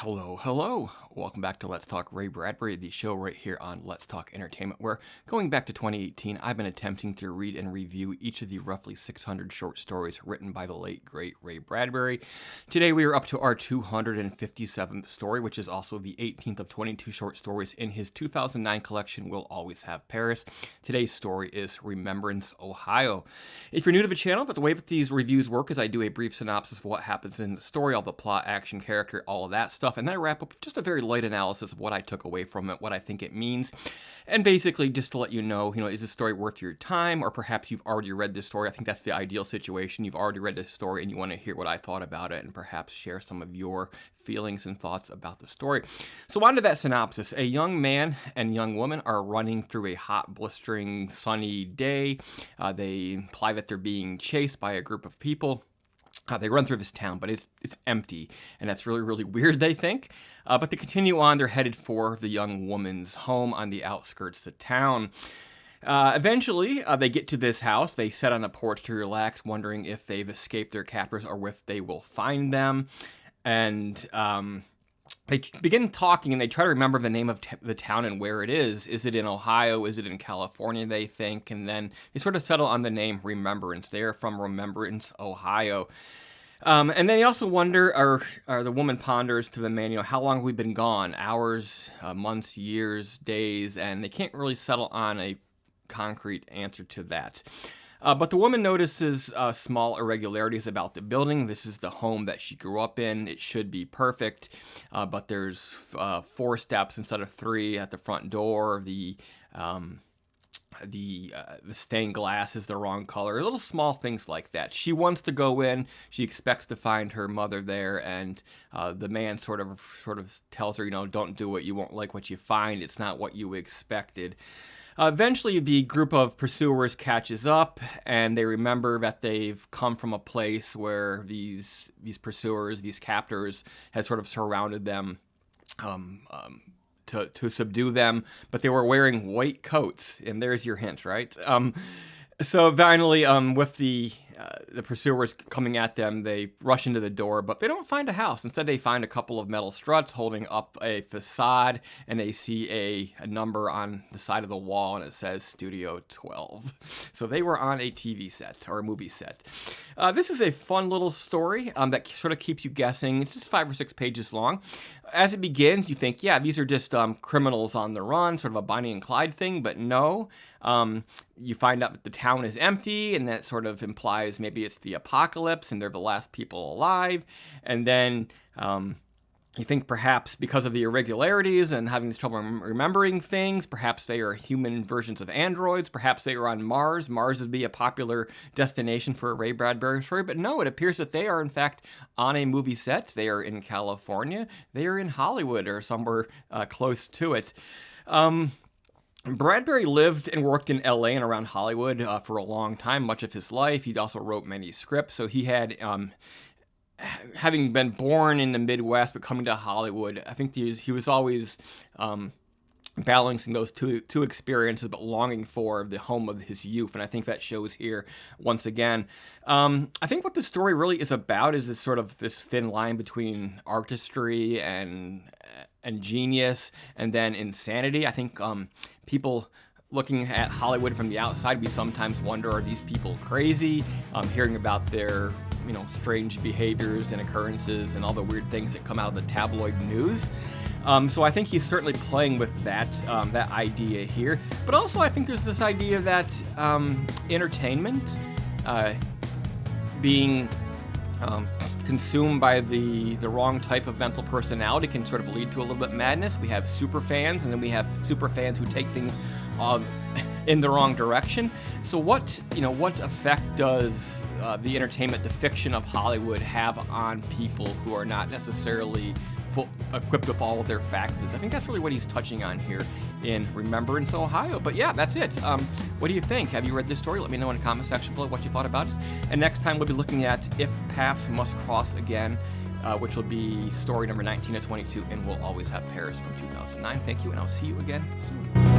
Hello, hello. Welcome back to Let's Talk Ray Bradbury, the show right here on Let's Talk Entertainment, where going back to 2018, I've been attempting to read and review each of the roughly 600 short stories written by the late, great Ray Bradbury. Today we are up to our 257th story, which is also the 18th of 22 short stories in his 2009 collection, We'll Always Have Paris. Today's story is Remembrance Ohio. If you're new to the channel, but the way that these reviews work is I do a brief synopsis of what happens in the story, all the plot, action, character, all of that stuff, and then I wrap up with just a very light analysis of what I took away from it, what I think it means, and basically just to let you know, is this story worth your time, or perhaps you've already read this story. I think that's the ideal situation. You've already read this story and you want to hear what I thought about it and perhaps share some of your feelings and thoughts about the story. So on to that synopsis. A young man and young woman are running through a hot, blistering, sunny day. They imply that they're being chased by a group of people. They run through this town, but it's empty, and that's really, really weird, they think. But they continue on. They're headed for the young woman's home on the outskirts of town. Eventually, they get to this house. They sit on a porch to relax, wondering if they've escaped their captors or if they will find them. And they begin talking, and they try to remember the name of the town and where it is. Is it in Ohio? Is it in California, they think? And then they sort of settle on the name Remembrance. They are from Remembrance, Ohio. And they also wonder, or the woman ponders to the man, how long have we been gone? Hours, months, years, days, and they can't really settle on a concrete answer to that. But the woman notices small irregularities about the building. This is the home that she grew up in. It should be perfect, but there's 4 steps instead of 3 at the front door. The stained glass is the wrong color. Little small things like that. She wants to go in. She expects to find her mother there, and the man sort of tells her, don't do it. You won't like what you find. It's not what you expected. Eventually, the group of pursuers catches up, and they remember that they've come from a place where these pursuers, these captors, had sort of surrounded them to subdue them, but they were wearing white coats, and there's your hint, right? So finally, with the pursuers coming at them, they rush into the door, but they don't find a house. Instead, they find a couple of metal struts holding up a facade, and they see a number on the side of the wall, and it says Studio 12. So they were on a TV set, or a movie set. This is a fun little story that sort of keeps you guessing. It's just 5 or 6 pages long. As it begins, you think, yeah, these are just criminals on the run, sort of a Bonnie and Clyde thing, but no. You find out that the town is empty, and that sort of implies maybe it's the apocalypse and they're the last people alive. And then you think perhaps because of the irregularities and having this trouble remembering things, perhaps they are human versions of androids. Perhaps they are on Mars. Mars would be a popular destination for a Ray Bradbury story. But no, it appears that they are, in fact, on a movie set. They are in California. They are in Hollywood or somewhere close to it. Bradbury lived and worked in LA and around Hollywood for a long time, much of his life. He also wrote many scripts, so he had, having been born in the Midwest but coming to Hollywood, I think he was always balancing those two experiences, but longing for the home of his youth, and I think that shows here once again. I think what the story really is about is this thin line between artistry and genius, and then insanity. I think people looking at Hollywood from the outside, we sometimes wonder, are these people crazy? Hearing about their strange behaviors and occurrences and all the weird things that come out of the tabloid news. So I think he's certainly playing with that idea here. But also I think there's this idea that entertainment being consumed by the wrong type of mental personality can sort of lead to a little bit madness. We have super fans, and then we have super fans who take things in the wrong direction. So what effect does the entertainment, the fiction of Hollywood have on people who are not necessarily equipped with all of their faculties? I think that's really what he's touching on here in Remembrance, Ohio. But yeah, that's it. What do you think? Have you read this story? Let me know in the comment section below what you thought about it. And next time we'll be looking at If Paths Must Cross Again, which will be story number 19 of 22, and We'll Always Have Paris from 2009. Thank you, and I'll see you again soon.